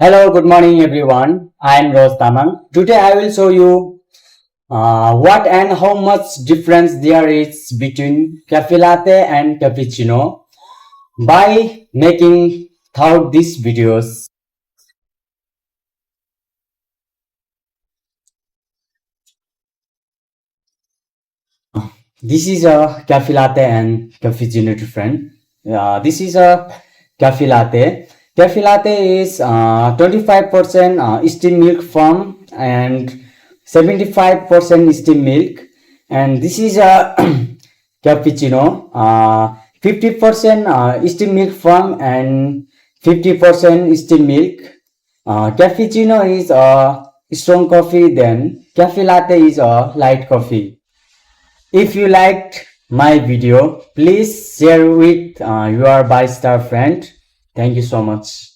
Hello, good morning everyone. I am Rose Tamang. Today I will show you what and how much difference there is between cafe latte and cappuccino by making throughout these videos. This is a cafe latte and cappuccino different. This is a cafe latte. Cafe latte is 25% steamed milk form and 75% steamed milk. And this is a cappuccino. 50% steamed milk form and 50% steamed milk. Cappuccino is a strong coffee, then cafe latte is a light coffee. If you liked my video, please share with your barista friend. Thank you so much.